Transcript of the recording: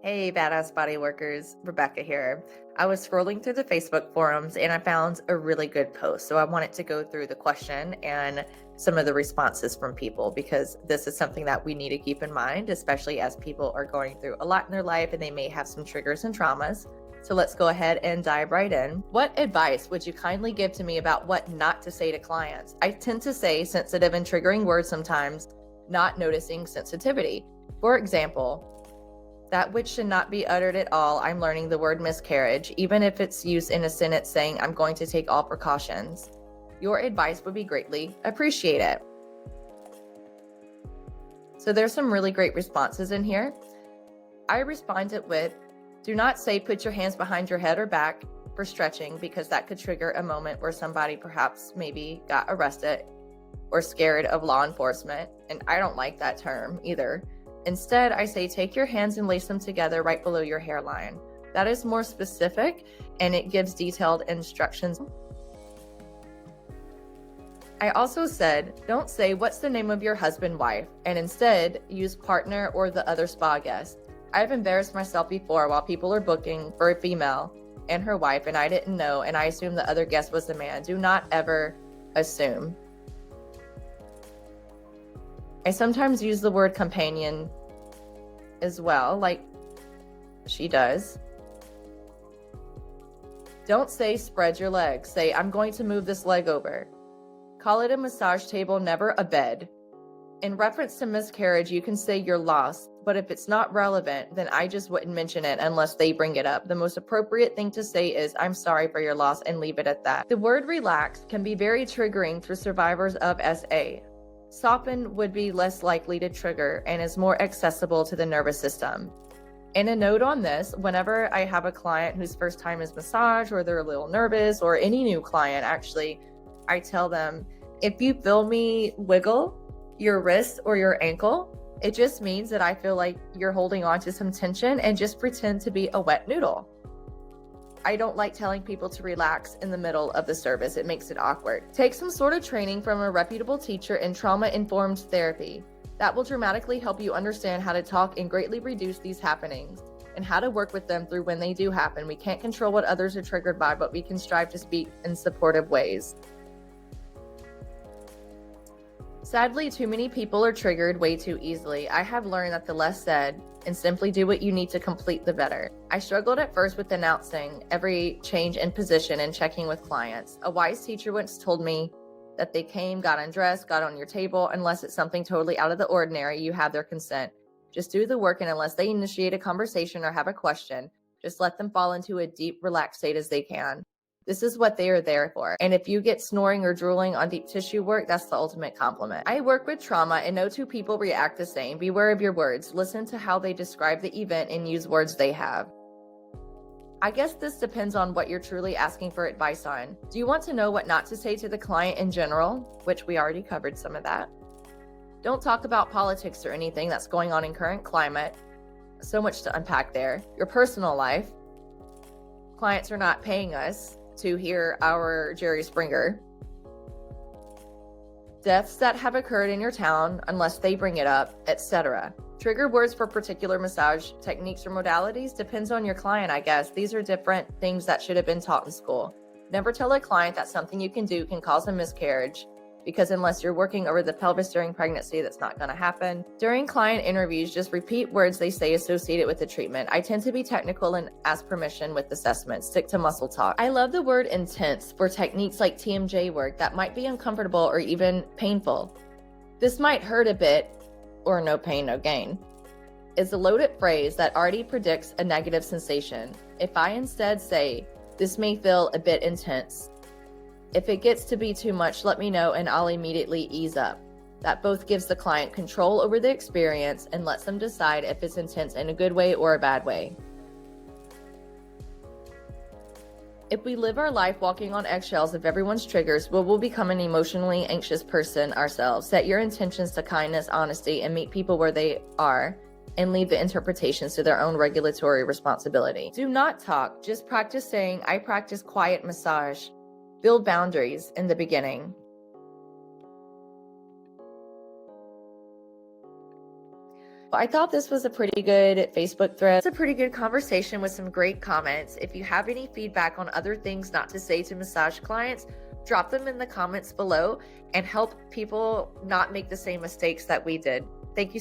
Hey, badass body workers, Rebecca here. I was scrolling through the Facebook forums and I found a really good post. So I wanted to go through the question and some of the responses from people because this is something that we need to keep in mind, especially as people are going through a lot in their life and they may have some triggers and traumas. So let's go ahead and dive right in. What advice would you kindly give to me about what not to say to clients? I tend to say sensitive and triggering words sometimes, not noticing sensitivity. For example, that which should not be uttered at all. I'm learning the word miscarriage, even if it's used in a sentence saying, I'm going to take all precautions. Your advice would be greatly appreciated. So there's some really great responses in here. I responded with, do not say put your hands behind your head or back for stretching, because that could trigger a moment where somebody perhaps maybe got arrested or scared of law enforcement. And I don't like that term either. Instead, I say take your hands and lace them together right below your hairline. That is more specific and it gives detailed instructions. I also said, don't say what's the name of your husband, wife, and instead use partner or the other spa guest. I've embarrassed myself before while people are booking for a female and her wife and I didn't know and I assumed the other guest was the man. Do not ever assume. I sometimes use the word companion as well, like she does. Don't say spread your legs. Say, I'm going to move this leg over. Call it a massage table, never a bed. In reference to miscarriage, you can say you're lost, but if it's not relevant, then I just wouldn't mention it unless they bring it up. The most appropriate thing to say is, I'm sorry for your loss, and leave it at that. The word relax can be very triggering for survivors of SA. Soften would be less likely to trigger and is more accessible to the nervous system. And a note on this, whenever I have a client whose first time is massage or they're a little nervous, or any new client actually, I tell them, if you feel me wiggle your wrist or your ankle, it just means that I feel like you're holding on to some tension, and just pretend to be a wet noodle. I don't like telling people to relax in the middle of the service. It makes it awkward. Take some sort of training from a reputable teacher in trauma-informed therapy. That will dramatically help you understand how to talk and greatly reduce these happenings and how to work with them through when they do happen. We can't control what others are triggered by, but we can strive to speak in supportive ways. Sadly, too many people are triggered way too easily. I have learned that the less said and simply do what you need to complete, the better. I struggled at first with announcing every change in position and checking with clients. A wise teacher once told me that they came, got undressed, got on your table. Unless it's something totally out of the ordinary, you have their consent. Just do the work, and unless they initiate a conversation or have a question, just let them fall into a deep, relaxed state as they can. This is what they are there for. And if you get snoring or drooling on deep tissue work, that's the ultimate compliment. I work with trauma and no two people react the same. Beware of your words. Listen to how they describe the event and use words they have. I guess this depends on what you're truly asking for advice on. Do you want to know what not to say to the client in general? Which we already covered some of that. Don't talk about politics or anything that's going on in current climate. So much to unpack there. Your personal life. Clients are not paying us to hear our Jerry Springer. Deaths that have occurred in your town, unless they bring it up, etc. Trigger words for particular massage techniques or modalities depends on your client, I guess. These are different things that should have been taught in school. Never tell a client that something you can do can cause a miscarriage, because unless you're working over the pelvis during pregnancy, that's not going to happen. During client interviews, just repeat words they say associated with the treatment. I tend to be technical and ask permission with assessments. Stick to muscle talk. I love the word intense for techniques like TMJ work that might be uncomfortable or even painful. This might hurt a bit, or no pain, no gain. It's a loaded phrase that already predicts a negative sensation. If I instead say, this may feel a bit intense, if it gets to be too much, let me know and I'll immediately ease up. That both gives the client control over the experience and lets them decide if it's intense in a good way or a bad way. If we live our life walking on eggshells of everyone's triggers, we will become an emotionally anxious person ourselves. Set your intentions to kindness, honesty, and meet people where they are, and leave the interpretations to their own regulatory responsibility. Do not talk. Just practice saying, I practice quiet massage. Build boundaries in the beginning. I thought this was a pretty good Facebook thread. It's a pretty good conversation with some great comments. If you have any feedback on other things not to say to massage clients, drop them in the comments below and help people not make the same mistakes that we did. Thank you